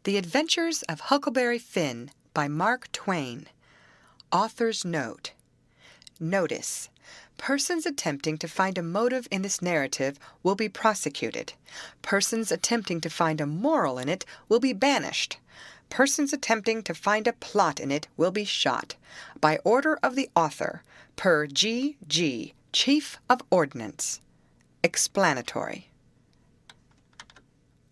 The Adventures of Huckleberry-Finn by Mark Twain. Author's Note. Notice: persons attempting to find a motive in this narrative will be prosecuted. Persons attempting to find a moral in it will be banished. Persons attempting to find a plot in it will be shot. By order of the author, per G.G., Chief of Ordnance. Explanatory.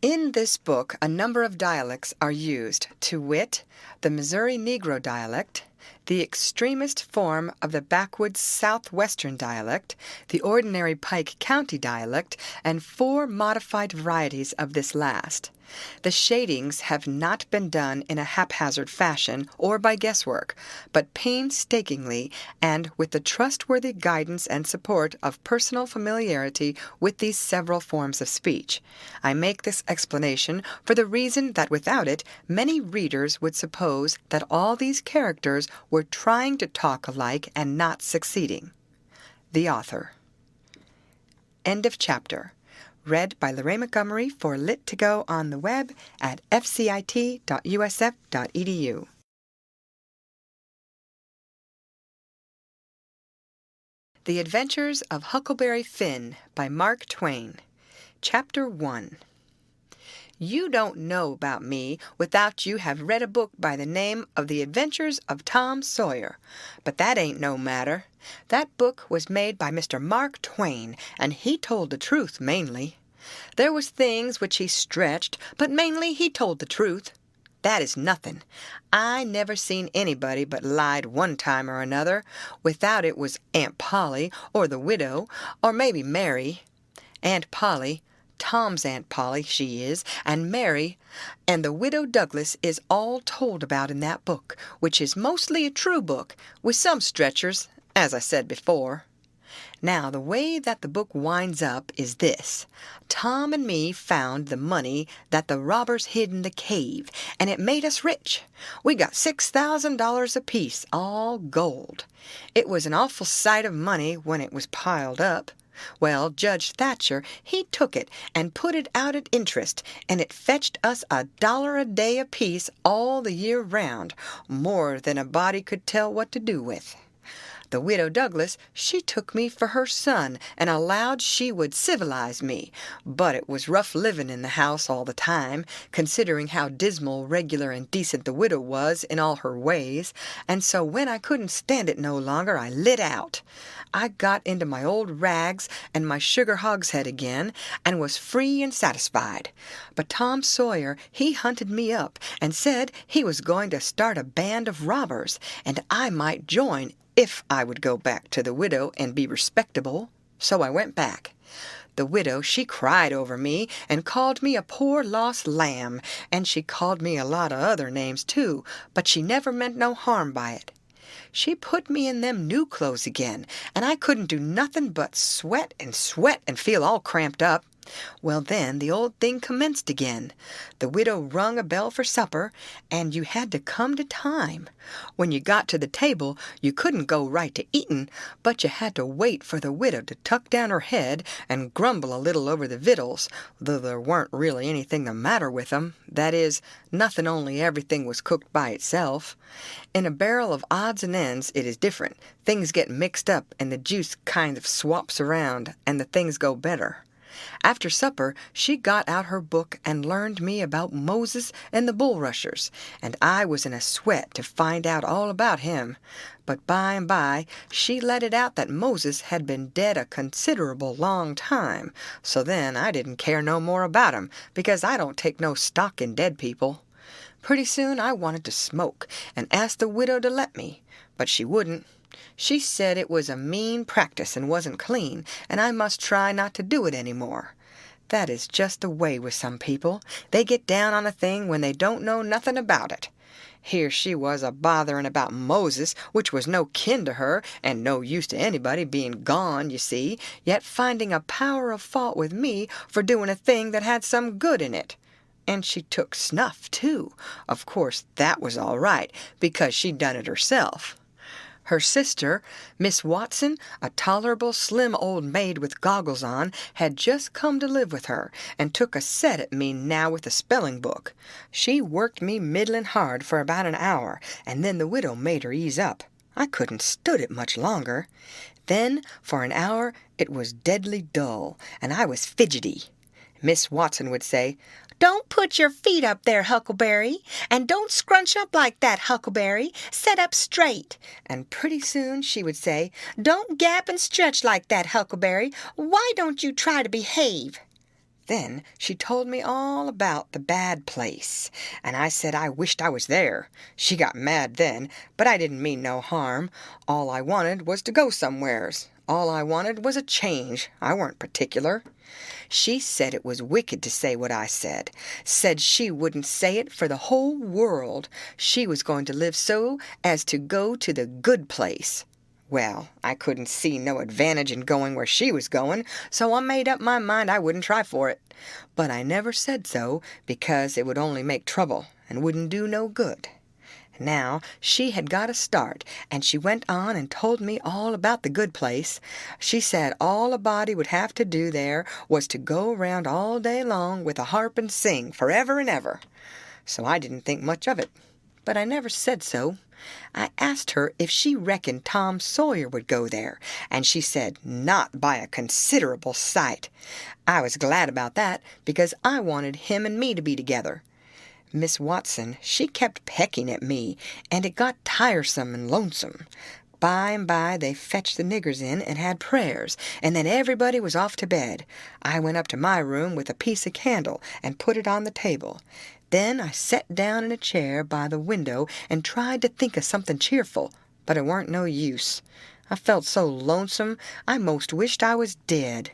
In this book, a number of dialects are used, to wit, the Missouri Negro dialect, the extremist form of the backwoods southwestern dialect, the ordinary Pike County dialect, and 4 modified varieties of this last. The shadings have not been done in a haphazard fashion or by guesswork, but painstakingly and with the trustworthy guidance and support of personal familiarity with these several forms of speech. I make this explanation for the reason that without it, many readers would suppose that all these characters were trying to talk alike and not succeeding. The Author. End of chapter. Read by Lorraine Montgomery for Lit2Go on the web at fcit.usf.edu. The Adventures of Huckleberry-Finn by Mark Twain. Chapter 1. You don't know about me without you have read a book by the name of The Adventures of Tom Sawyer. But that ain't no matter. That book was made by Mr. Mark Twain, and he told the truth mainly. There was things which he stretched, but mainly he told the truth. That is nothing. I never seen anybody but lied one time or another, without it was Aunt Polly, or the widow, or maybe Mary. Aunt Polly, Tom's Aunt Polly, she is, and Mary, and the widow Douglas is all told about in that book, which is mostly a true book, with some stretchers, as I said before. Now, the way that the book winds up is this. Tom and me found the money that the robbers hid in the cave, and it made us rich. We got $6,000 apiece, all gold. It was an awful sight of money when it was piled up. Well, Judge Thatcher, he took it and put it out at interest, and it fetched us $1 a day apiece all the year round, more than a body could tell what to do with. The widow Douglas, she took me for her son and allowed she would civilize me, but it was rough living in the house all the time, considering how dismal, regular, and decent the widow was in all her ways, and so when I couldn't stand it no longer, I lit out. I got into my old rags and my sugar hogshead again, and was free and satisfied. But Tom Sawyer, he hunted me up and said he was going to start a band of robbers, and I might join if I would go back to the widow and be respectable. So I went back. The widow, she cried over me and called me a poor lost lamb, and she called me a lot of other names too, but she never meant no harm by it. She put me in them new clothes again, and I couldn't do nothing but sweat and feel all cramped up. Well, then the old thing commenced again. The widow rung a bell for supper, and you had to come to time. When you got to the table, you couldn't go right to eatin', but you had to wait for the widow to tuck down her head and grumble a little over the victuals, though there weren't really anything the matter with 'em. That is, nothing, only everything was cooked by itself. In a barrel of odds and ends it is different. Things get mixed up, and the juice kind of swaps around, and the things go better. After supper, she got out her book and learned me about Moses and the bulrushers, and I was in a sweat to find out all about him. But by and by, she let it out that Moses had been dead a considerable long time, so then I didn't care no more about him, because I don't take no stock in dead people. Pretty soon I wanted to smoke, and asked the widow to let me, but she wouldn't. She said it was a mean practice and wasn't clean, and I must try not to do it any more. That is just the way with some people. They get down on a thing when they don't know nothing about it. Here she was a-bothering about Moses, which was no kin to her, and no use to anybody, being gone, you see, yet finding a power of fault with me for doing a thing that had some good in it. And she took snuff, too. Of course, that was all right, because she'd done it herself. Her sister, Miss Watson, a tolerable slim old maid with goggles on, had just come to live with her, and took a set at me now with a spelling book. She worked me middlin' hard for about an hour, and then the widow made her ease up. I couldn't stood it much longer. Then, for an hour, it was deadly dull, and I was fidgety. Miss Watson would say, "Don't put your feet up there, Huckleberry, and don't scrunch up like that, Huckleberry. Set up straight." And pretty soon she would say, "Don't gap and stretch like that, Huckleberry. Why don't you try to behave?" Then she told me all about the bad place, and I said I wished I was there. She got mad then, but I didn't mean no harm. All I wanted was to go somewheres. All I wanted was a change. I weren't particular. She said it was wicked to say what I said. Said she wouldn't say it for the whole world. She was going to live so as to go to the good place. Well, I couldn't see no advantage in going where she was going, so I made up my mind I wouldn't try for it. But I never said so, because it would only make trouble, and wouldn't do no good. Now, she had got a start, and she went on and told me all about the good place. She said all a body would have to do there was to go around all day long with a harp and sing forever and ever. So I didn't think much of it, but I never said so. I asked her if she reckoned Tom Sawyer would go there, and she said not by a considerable sight. I was glad about that, because I wanted him and me to be together. Miss Watson, she kept pecking at me, and it got tiresome and lonesome. By and by they fetched the niggers in and had prayers, and then everybody was off to bed. I went up to my room with a piece of candle and put it on the table. Then I set down in a chair by the window and tried to think of something cheerful, but it warn't no use. I felt so lonesome I most wished I was dead.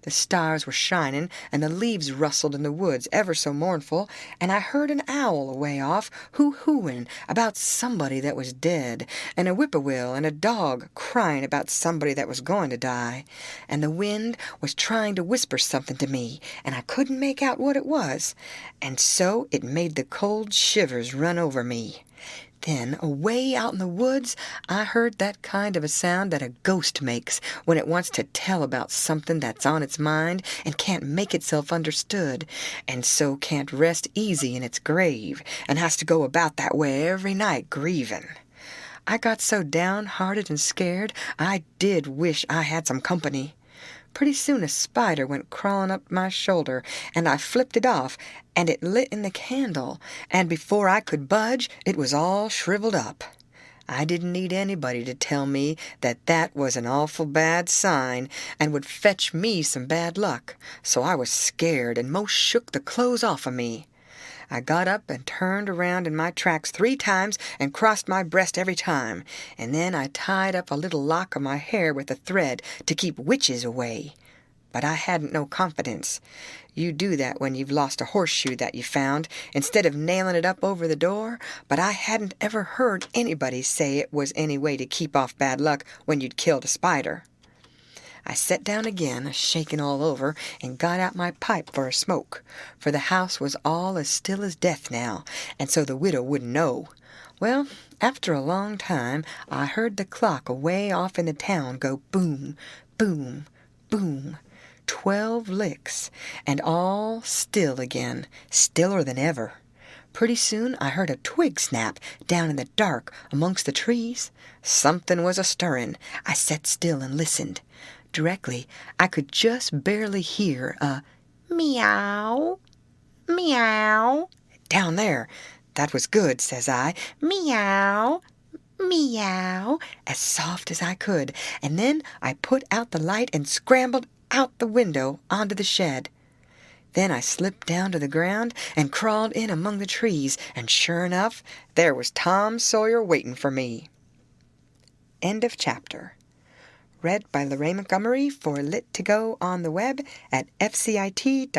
The stars were shining, and the leaves rustled in the woods ever so mournful, and I heard an owl away off hoo-hooing about somebody that was dead, and a whippoorwill and a dog crying about somebody that was going to die, and the wind was trying to whisper something to me, and I couldn't make out what it was, and so it made the cold shivers run over me. Then, away out in the woods, I heard that kind of a sound that a ghost makes when it wants to tell about something that's on its mind and can't make itself understood, and so can't rest easy in its grave, and has to go about that way every night grieving. I got so downhearted and scared, I did wish I had some company. Pretty soon a spider went crawling up my shoulder, and I flipped it off, and it lit in the candle, and before I could budge, it was all shriveled up. I didn't need anybody to tell me that that was an awful bad sign, and would fetch me some bad luck, so I was scared and most shook the clothes off of me. I got up and turned around in my tracks 3 times and crossed my breast every time, and then I tied up a little lock of my hair with a thread to keep witches away. But I hadn't no confidence. You do that when you've lost a horseshoe that you found, instead of nailing it up over the door, but I hadn't ever heard anybody say it was any way to keep off bad luck when you'd killed a spider. I sat down again, shaking all over, and got out my pipe for a smoke, for the house was all as still as death now, and so the widow wouldn't know. Well, after a long time, I heard the clock away off in the town go boom, boom, boom, 12 licks, and all still again, stiller than ever. Pretty soon I heard a twig snap down in the dark amongst the trees. Something was a-stirring. I sat still and listened. Directly, I could just barely hear a meow, meow. Down there. That was good, says I. Meow, meow, as soft as I could, and then I put out the light and scrambled out the window onto the shed. Then I slipped down to the ground and crawled in among the trees, and sure enough, there was Tom Sawyer waiting for me. End of chapter. Read by Lorraine Montgomery for Lit to Go on the web at fcit.usf.edu.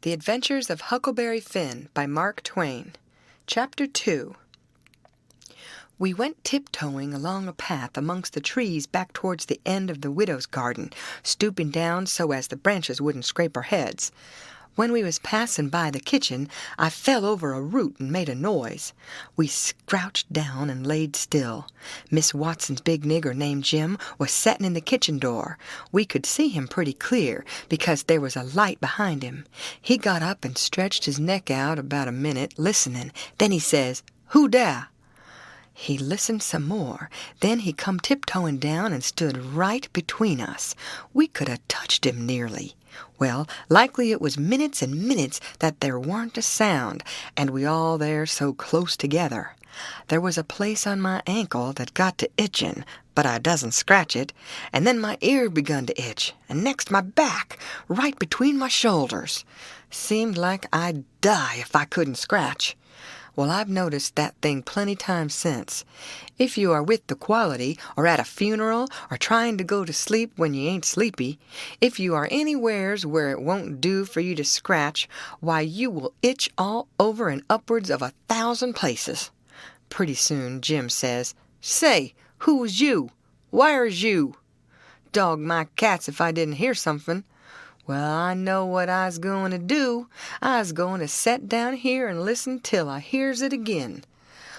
The Adventures of Huckleberry Finn by Mark Twain. Chapter 2. We went tiptoeing along a path amongst the trees back towards the end of the widow's garden, stooping down so as the branches wouldn't scrape our heads. When we was passing by the kitchen, I fell over a root and made a noise. We crouched down and laid still. Miss Watson's big nigger named Jim was setting in the kitchen door. We could see him pretty clear, because there was a light behind him. He got up and stretched his neck out about a minute, listening. Then he says, "Who dah?" He listened some more. Then he come tiptoeing down and stood right between us. We could have touched him nearly. Well, likely it was minutes and minutes that there warn't a sound, and we all there so close together. There was a place on my ankle that got to itching, but I doesn't scratch it, and then my ear begun to itch, and next my back, right between my shoulders. Seemed like I'd die if I couldn't scratch. Well, I've noticed that thing plenty times since. If you are with the quality, or at a funeral, or trying to go to sleep when you ain't sleepy, if you are anywheres where it won't do for you to scratch, why you will itch all over and upwards of 1,000 places. Pretty soon Jim says, "Say, who's you? Where's you?" Dog my cats if I didn't hear something. Well, I know what I's going to do. I's going to set down here and listen till I hears it again.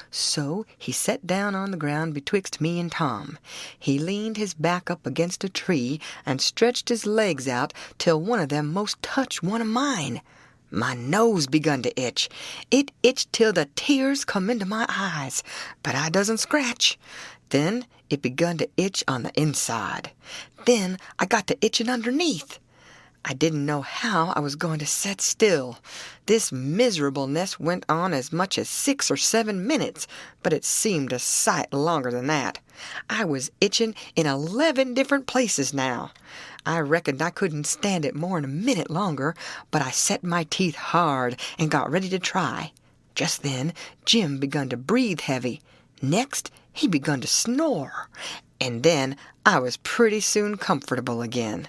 So he set down on the ground betwixt me and Tom. He leaned his back up against a tree and stretched his legs out till one of them most touched one of mine. My nose begun to itch. It itched till the tears come into my eyes, but I doesn't scratch. Then it begun to itch on the inside. Then I got to itching underneath. I didn't know how I was going to set still. This miserableness went on as much as 6 or 7 minutes, but it seemed a sight longer than that. I was itching in 11 different places now. I reckoned I couldn't stand it more'n a minute longer, but I set my teeth hard and got ready to try. Just then Jim begun to breathe heavy. Next he begun to snore, and then I was pretty soon comfortable again.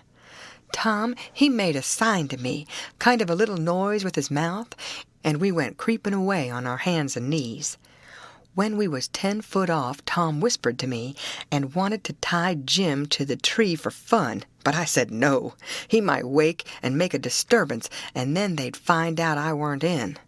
Tom, he made a sign to me, kind of a little noise with his mouth, and we went creeping away on our hands and knees. When we was 10 foot off, Tom whispered to me and wanted to tie Jim to the tree for fun, but I said no. He might wake and make a disturbance, and then they'd find out I weren't in.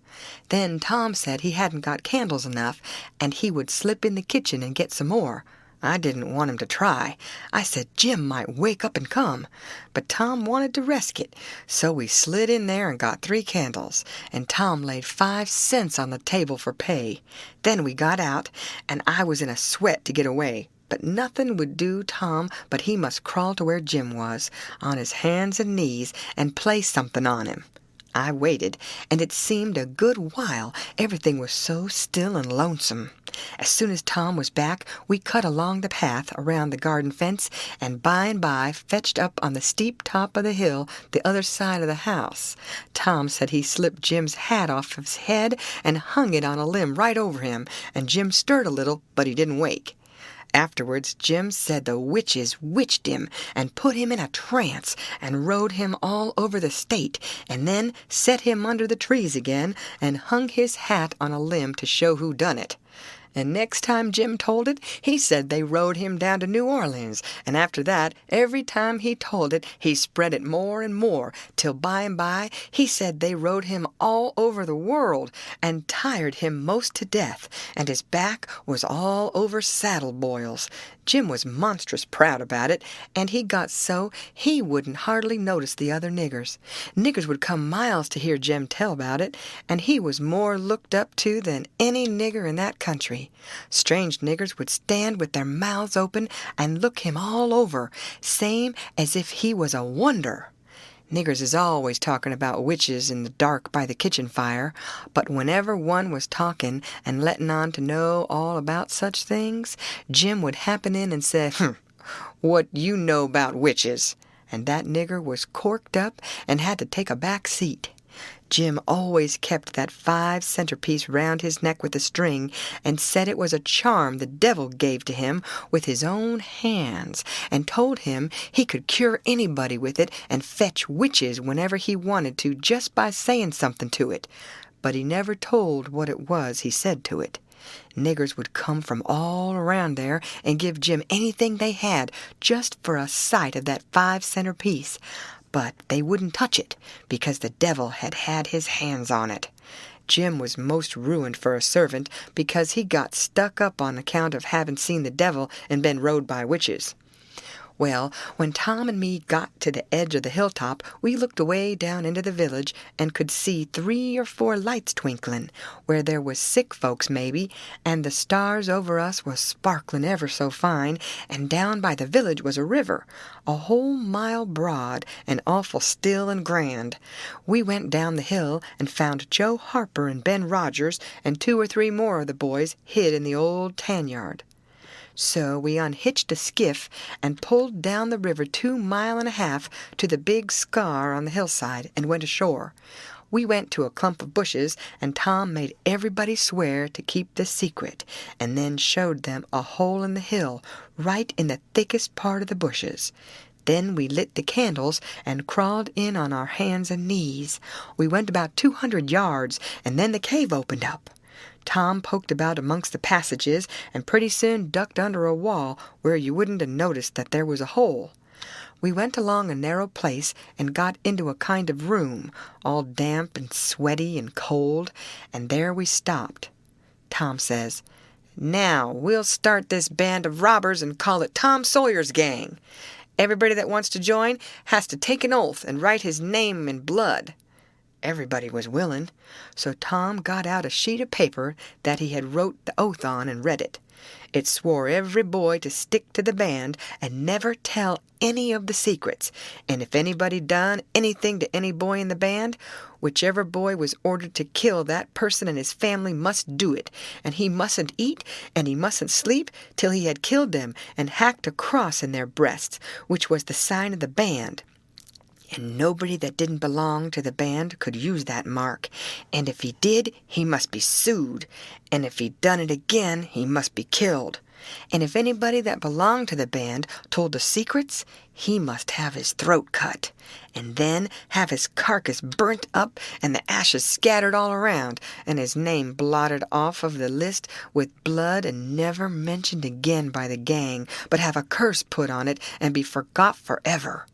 Then Tom said he hadn't got candles enough, and he would slip in the kitchen and get some more. I didn't want him to try. I said Jim might wake up and come, but Tom wanted to risk it, so we slid in there and got 3 candles, and Tom laid 5 cents on the table for pay. Then we got out, and I was in a sweat to get away, but nothing would do Tom but he must crawl to where Jim was, on his hands and knees, and play something on him. I waited, and it seemed a good while. Everything was so still and lonesome. As soon as Tom was back, we cut along the path around the garden fence, and by fetched up on the steep top of the hill the other side of the house. Tom said he slipped Jim's hat off his head and hung it on a limb right over him, and Jim stirred a little, but he didn't wake. Afterwards, Jim said the witches witched him and put him in a trance and rode him all over the state, and then set him under the trees again and hung his hat on a limb to show who done it. And next time Jim told it, he said they rode him down to New Orleans, and after that, every time he told it, he spread it more and more, till by and by he said they rode him all over the world, and tired him most to death, and his back was all over saddle boils. Jim was monstrous proud about it, and he got so he wouldn't hardly notice the other niggers. Niggers would come miles to hear Jim tell about it, and he was more looked up to than any nigger in that country. Strange niggers would stand with their mouths open and look him all over, same as if he was a wonder. Niggers is always talking about witches in the dark by the kitchen fire, but whenever one was talking and letting on to know all about such things, Jim would happen in and say, "What you know about witches?" And that nigger was corked up and had to take a back seat. Jim always kept that 5-center piece round his neck with a string, and said it was a charm the devil gave to him with his own hands, and told him he could cure anybody with it and fetch witches whenever he wanted to just by saying something to it. But he never told what it was he said to it. Niggers would come from all around there and give Jim anything they had just for a sight of that 5-center piece. but they wouldn't touch it because the devil had had his hands on it. Jim was most ruined for a servant because he got stuck up on account of having seen the devil and been rode by witches. Well, when Tom and me got to the edge of the hilltop, we looked away down into the village and could see 3 or 4 lights twinkling, where there was sick folks maybe, and the stars over us was sparkling ever so fine, and down by the village was a river, a whole mile broad and awful still and grand. We went down the hill and found Joe Harper and Ben Rogers and 2 or 3 more of the boys hid in the old tan yard. So we unhitched a skiff and pulled down the river 2 miles and a half to the big scar on the hillside and went ashore. We went to a clump of bushes, and Tom made everybody swear to keep the secret, and then showed them a hole in the hill right in the thickest part of the bushes. Then we lit the candles and crawled in on our hands and knees. We went about 200 yards, and then the cave opened up. Tom poked about amongst the passages and pretty soon ducked under a wall where you wouldn't have noticed that there was a hole. We went along a narrow place and got into a kind of room, all damp and sweaty and cold, and there we stopped. Tom says, "Now we'll start this band of robbers and call it Tom Sawyer's Gang. Everybody that wants to join has to take an oath and write his name in blood." Everybody was willing, so Tom got out a sheet of paper that he had wrote the oath on and read it. It swore every boy to stick to the band and never tell any of the secrets, and if anybody done anything to any boy in the band, whichever boy was ordered to kill that person and his family must do it, and he mustn't eat and he mustn't sleep till he had killed them and hacked a cross in their breasts, which was the sign of the band. And nobody that didn't belong to the band could use that mark, and if he did, he must be sued, and if he done it again, he must be killed. And if anybody that belonged to the band told the secrets, he must have his throat cut, and then have his carcass burnt up and the ashes scattered all around, and his name blotted off of the list with blood and never mentioned again by the gang, but have a curse put on it and be forgot forever.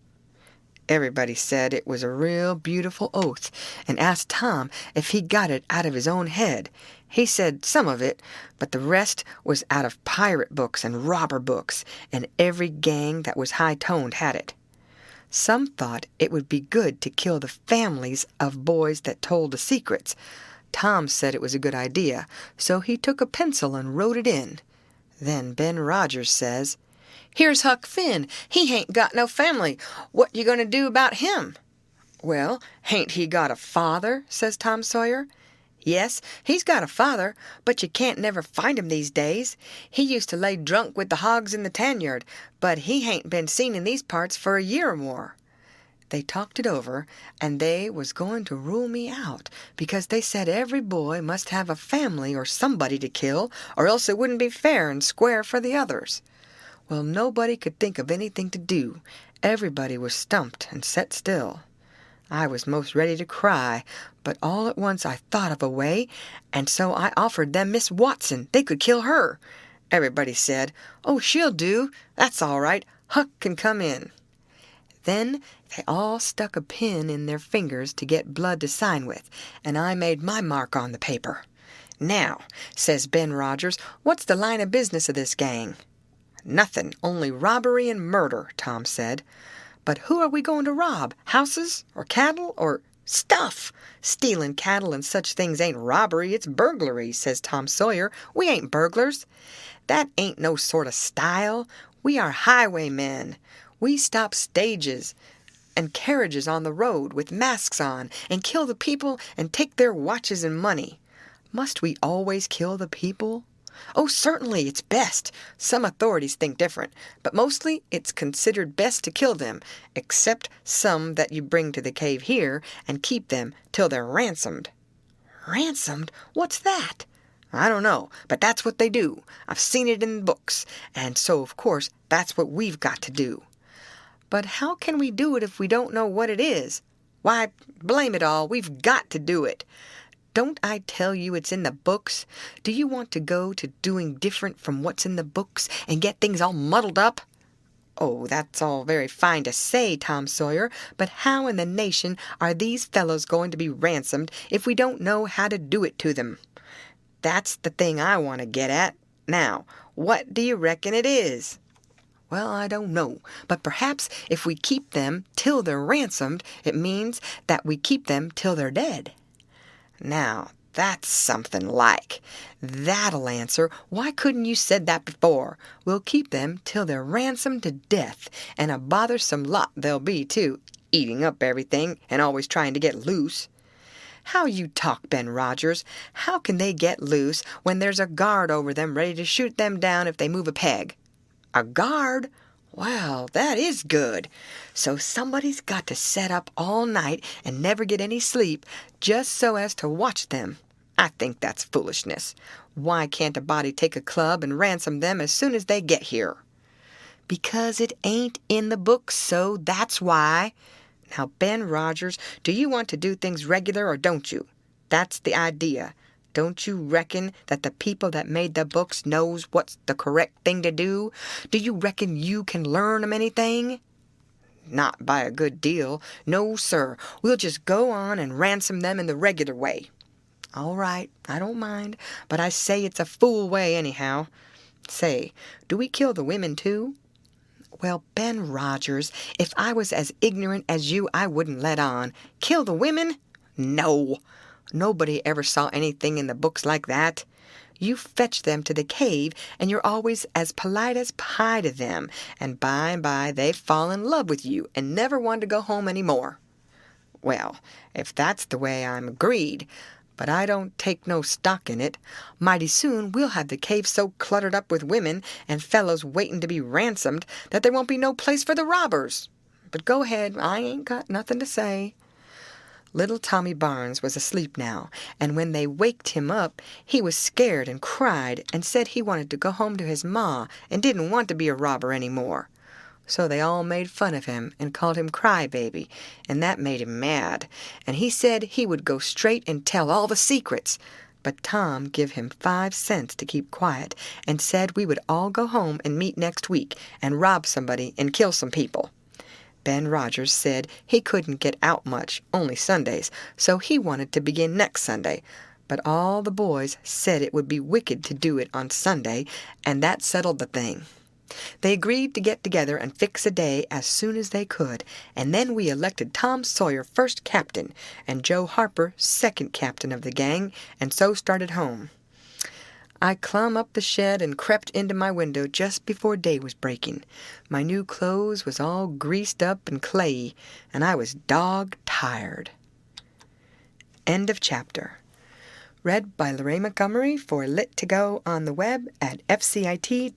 Everybody said it was a real beautiful oath, and asked Tom if he got it out of his own head. He said some of it, but the rest was out of pirate books and robber books, and every gang that was high-toned had it. Some thought it would be good to kill the families of boys that told the secrets. Tom said it was a good idea, so he took a pencil and wrote it in. Then Ben Rogers says, "Here's Huck Finn. He hain't got no family. What you going to do about him?" "Well, hain't he got a father?" says Tom Sawyer. "Yes, he's got a father, but you can't never find him these days. He used to lay drunk with the hogs in the tan yard, but he hain't been seen in these parts for a year or more." They talked it over, and they was going to rule me out, because they said every boy must have a family or somebody to kill, or else it wouldn't be fair and square for the others. Well, nobody could think of anything to do. Everybody was stumped and set still. I was most ready to cry, but all at once I thought of a way, and so I offered them Miss Watson. They could kill her. Everybody said, "Oh, she'll do. That's all right. Huck can come in." Then they all stuck a pin in their fingers to get blood to sign with, and I made my mark on the paper. "Now," says Ben Rogers, "what's the line of business of this gang?" "Nothing, only robbery and murder," Tom said. "But who are we going to rob? Houses or cattle or—" "Stuff! Stealing cattle and such things ain't robbery, it's burglary," says Tom Sawyer. "We ain't burglars. That ain't no sort of style. We are highwaymen. We stop stages and carriages on the road with masks on and kill the people and take their watches and money. Must we always kill the people? Oh, certainly, it's best. Some authorities think different, but mostly it's considered best to kill them, except some that you bring to the cave here and keep them till they're ransomed." "Ransomed? What's that?" "I don't know, but that's what they do. I've seen it in books, and so, of course, that's what we've got to do." "But how can we do it if we don't know what it is?" "Why, blame it all, we've got to do it. Don't I tell you it's in the books? Do you want to go to doing different from what's in the books and get things all muddled up?" "Oh, that's all very fine to say, Tom Sawyer, but how in the nation are these fellows going to be ransomed if we don't know how to do it to them? That's the thing I want to get at. Now, what do you reckon it is?" "Well, I don't know, but perhaps if we keep them till they're ransomed, it means that we keep them till they're dead." "Now, that's something like. That'll answer. Why couldn't you said that before? We'll keep them till they're ransomed to death, and a bothersome lot they'll be, too, eating up everything and always trying to get loose." "How you talk, Ben Rogers. How can they get loose when there's a guard over them ready to shoot them down if they move a peg?" "A guard? Well, that is good. So somebody's got to set up all night and never get any sleep just so as to watch them. I think that's foolishness. Why can't a body take a club and ransom them as soon as they get here?" "Because it ain't in the book, so that's why. Now, Ben Rogers, do you want to do things regular or don't you? That's the idea. Don't you reckon that the people that made the books knows what's the correct thing to do? Do you reckon you can learn 'em anything?" "Not by a good deal. No, sir. We'll just go on and ransom them in the regular way." "All right, I don't mind, but I say it's a fool way anyhow. Say, do we kill the women too?" "Well, Ben Rogers, if I was as ignorant as you, I wouldn't let on. Kill the women? No! Nobody ever saw anything in the books like that. You fetch them to the cave, and you're always as polite as pie to them, and by they fall in love with you and never want to go home any more." "Well, if that's the way, I'm agreed, but I don't take no stock in it. Mighty soon we'll have the cave so cluttered up with women and fellows waiting to be ransomed that there won't be no place for the robbers. But go ahead, I ain't got nothing to say." Little Tommy Barnes was asleep now, and when they waked him up, he was scared and cried and said he wanted to go home to his ma and didn't want to be a robber any more. So they all made fun of him and called him Crybaby, and that made him mad, and he said he would go straight and tell all the secrets. But Tom give him 5 cents to keep quiet, and said we would all go home and meet next week and rob somebody and kill some people. Ben Rogers said he couldn't get out much, only Sundays, so he wanted to begin next Sunday. But all the boys said it would be wicked to do it on Sunday, and that settled the thing. They agreed to get together and fix a day as soon as they could, and then we elected Tom Sawyer first captain, and Joe Harper second captain of the gang, and so started home. I clumb up the shed and crept into my window just before day was breaking. My new clothes was all greased up and clayey, and I was dog-tired. End of chapter. Read by Lorraine Montgomery for Lit2Go on the web at fcit.usf.edu.